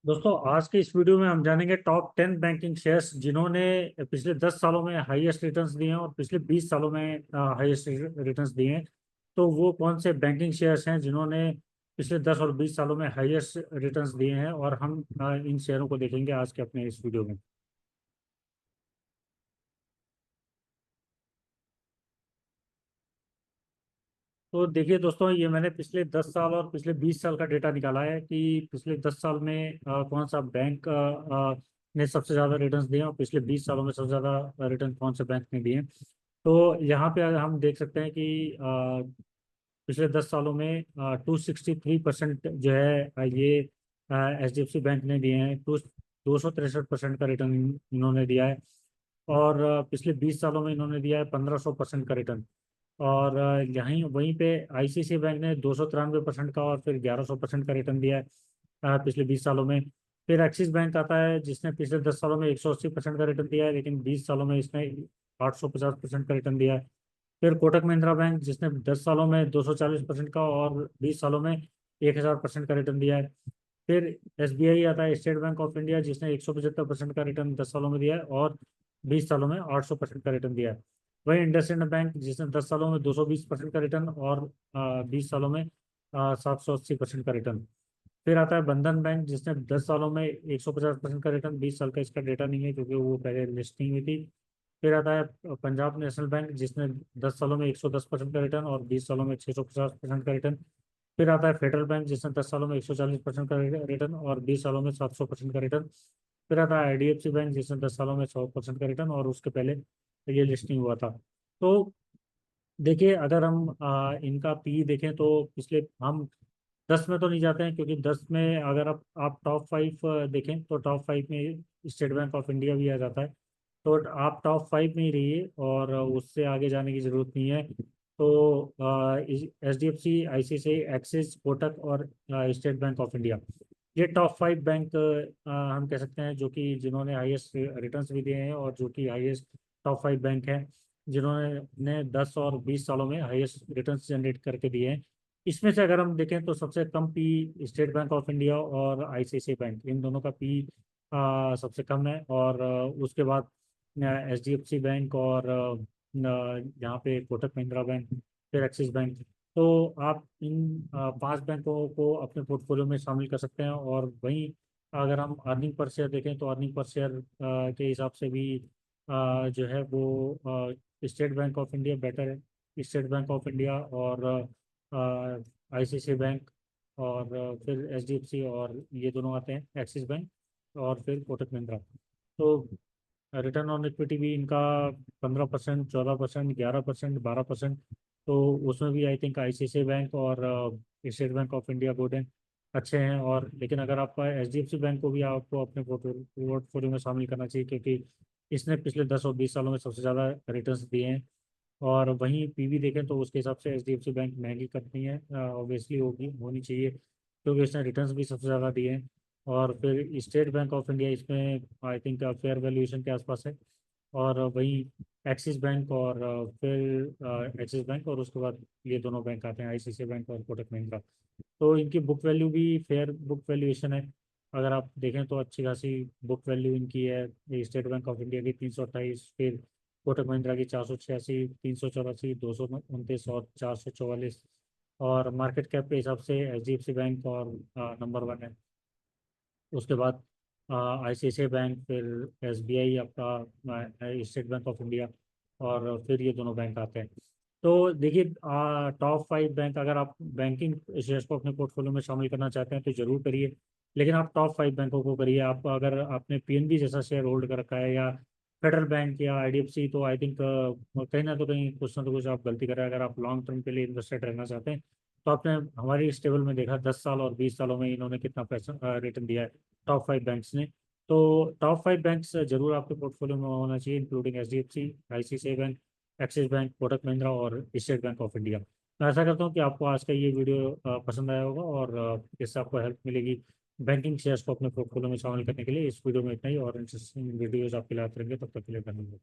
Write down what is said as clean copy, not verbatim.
दोस्तों, आज के इस वीडियो में हम जानेंगे टॉप 10 बैंकिंग शेयर्स जिन्होंने पिछले 10 सालों में हाईएस्ट रिटर्न्स दिए हैं और पिछले 20 सालों में हाईएस्ट रिटर्न्स दिए हैं। तो वो कौन से बैंकिंग शेयर्स हैं जिन्होंने पिछले 10 और 20 सालों में हाईएस्ट रिटर्न्स दिए हैं, और हम इन शेयरों को देखेंगे आज के अपने इस वीडियो में। तो देखिए दोस्तों, ये मैंने पिछले 10 साल और पिछले 20 साल का डेटा निकाला है कि पिछले 10 साल में कौन सा बैंक ने सबसे ज़्यादा रिटर्न्स दिए और पिछले 20 सालों में सबसे ज़्यादा रिटर्न कौन से बैंक ने दिए हैं। तो यहाँ पे अगर हम देख सकते हैं कि पिछले 10 सालों में 263% जो है ये HDFC बैंक ने दिए हैं। 263% का रिटर्न इन्होंने दिया है। और पिछले 20 सालों में इन्होंने दिया है 1500% का रिटर्न। और यहीं वहीं पे ICICI बैंक ने 293% का और फिर 1100% का रिटर्न दिया है पिछले 20 सालों में। फिर एक्सिस बैंक आता है जिसने पिछले 10 सालों में 180% का रिटर्न दिया है, लेकिन 20 सालों में इसने 850% का रिटर्न दिया है। फिर कोटक महिंद्रा बैंक जिसने 10 सालों में 240% का और 20 सालों में 1000% का रिटर्न दिया है। फिर SBI आता है, स्टेट बैंक ऑफ इंडिया, जिसने 175% का रिटर्न 10 सालों में दिया है और 20 सालों में 800% का रिटर्न दिया है। वहीं इंडसइंड बैंक जिसने 10 सालों में 220% का रिटर्न और 20 सालों में 780% का रिटर्न। फिर आता है बंधन बैंक जिसने 10 सालों में 150% का रिटर्न, 20 साल का इसका डेटा नहीं है क्योंकि वो पहले लिस्टिंग हुई थी। फिर आता है पंजाब नेशनल बैंक जिसने 10 सालों में 110% का रिटर्न और 20 सालों में 650% का रिटर्न। फिर आता है फेडरल बैंक जिसने 10 सालों में 140% का रिटर्न और 20 सालों में 700% का रिटर्न। फिर आता है IDFC बैंक जिसने 10 सालों में 100% का रिटर्न और उसके पहले ये लिस्टिंग हुआ था। तो देखिए, अगर हम इनका पी देखें तो पिछले हम 10 में तो नहीं जाते हैं, क्योंकि 10 में अगर आप टॉप 5 देखें तो टॉप 5 में स्टेट बैंक ऑफ इंडिया भी आ जाता है। तो आप टॉप 5 में ही रहिए और उससे आगे जाने की जरूरत नहीं है। तो HDFC, ICICI, एक्सिस, कोटक और स्टेट बैंक ऑफ इंडिया, ये टॉप 5 बैंक हम कह सकते हैं जो कि जिन्होंने हाईएस्ट रिटर्न्स भी दिए हैं और जो कि हाईएस्ट टॉप 5 बैंक हैं जिन्होंने ने 10 और 20 सालों में हाईएस्ट रिटर्न्स जनरेट करके दिए हैं। इसमें से अगर हम देखें तो सबसे कम P State Bank of India और ICICI बैंक, इन दोनों का पी सबसे कम है। और उसके बाद HDFC बैंक और यहाँ पे कोटक महिंद्रा बैंक, फिर एक्सिस बैंक। तो आप इन 5 बैंकों को अपने पोर्टफोलियो में शामिल कर सकते हैं। और वहीं अगर हम अर्निंग पर शेयर देखें तो अर्निंग पर शेयर के हिसाब से भी जो है वो state Bank of India better है। स्टेट बैंक ऑफ इंडिया और ICICI बैंक और फिर HDFC, और ये दोनों आते हैं एक्सिस बैंक और फिर कोटक महिंद्रा। तो रिटर्न ऑन इक्विटी भी इनका 15%, 14%, 11%, 12%। तो उसमें भी आई थिंक ICICI बैंक और state Bank of India good हैं, अच्छे हैं। और लेकिन अगर आपका HDFC बैंक को भी आपको अपने पोर्टफोलियो में शामिल करना चाहिए, क्योंकि इसने पिछले 10 और 20 सालों में सबसे ज़्यादा रिटर्न्स दिए हैं। और वहीं PV देखें तो उसके हिसाब से HDFC बैंक महंगी कंपनी है, ऑब्वियसली होगी, होनी चाहिए, क्योंकि इसने रिटर्न्स भी सबसे ज़्यादा दिए हैं। और फिर स्टेट बैंक ऑफ इंडिया इसमें आई थिंक फेयर वैल्यूएशन के आसपास है। और वहीं एक्सिस बैंक और फिर एक्सिस बैंक और उसके बाद ये दोनों बैंक आते हैं, ICICI बैंक और कोटक महिंद्रा। तो इनकी बुक वैल्यू भी फेयर बुक वैल्यूएशन है। अगर आप देखें तो अच्छी खासी बुक वैल्यू इनकी है। स्टेट बैंक ऑफ इंडिया की 328, फिर कोटक महिंद्रा की 486, 384, 229 और 444। और मार्केट कैप के हिसाब से HDFC बैंक और नंबर 1 है। उसके बाद ICICI बैंक, फिर SBI आपका, स्टेट बैंक ऑफ इंडिया, और फिर ये दोनों बैंक आते हैं। तो देखिए, टॉप 5 बैंक अगर आप बैंकिंग शेयर्स को अपने पोर्टफोलियो में शामिल करना चाहते हैं तो जरूर करिए। लेकिन आप टॉप 5 बैंकों को करिए। आप अगर आपने PNB जैसा शेयर होल्ड कर रखा है या फेडरल बैंक या IDFC, तो आई थिंक कहीं ना तो कुछ आप गलती कर रहे हैं। अगर आप लॉन्ग टर्म के लिए इन्वेस्टेड रहना चाहते हैं तो आपने हमारी इस टेबल में देखा 10 साल और 20 सालों में इन्होंने कितना पैसा रिटर्न दिया है टॉप 5 बैंक्स ने। तो टॉप 5 बैंक्स जरूर आपके पोर्टफोलियो में होना चाहिए, including HDFC, ICICI bank, axis bank, Kotak Mahindra और स्टेट बैंक ऑफ इंडिया। मैं ऐसा करता हूँ कि आपको आज का ये वीडियो पसंद आया होगा और इससे आपको हेल्प मिलेगी बैंकिंग शेयर्स को अपने पोर्टफोलियो में शामिल करने के लिए। इस वीडियो में इतना ही, और इंटरेस्टिंग वीडियोज आपके लिए आते रहेंगे। तब तक के लिए धन्यवाद।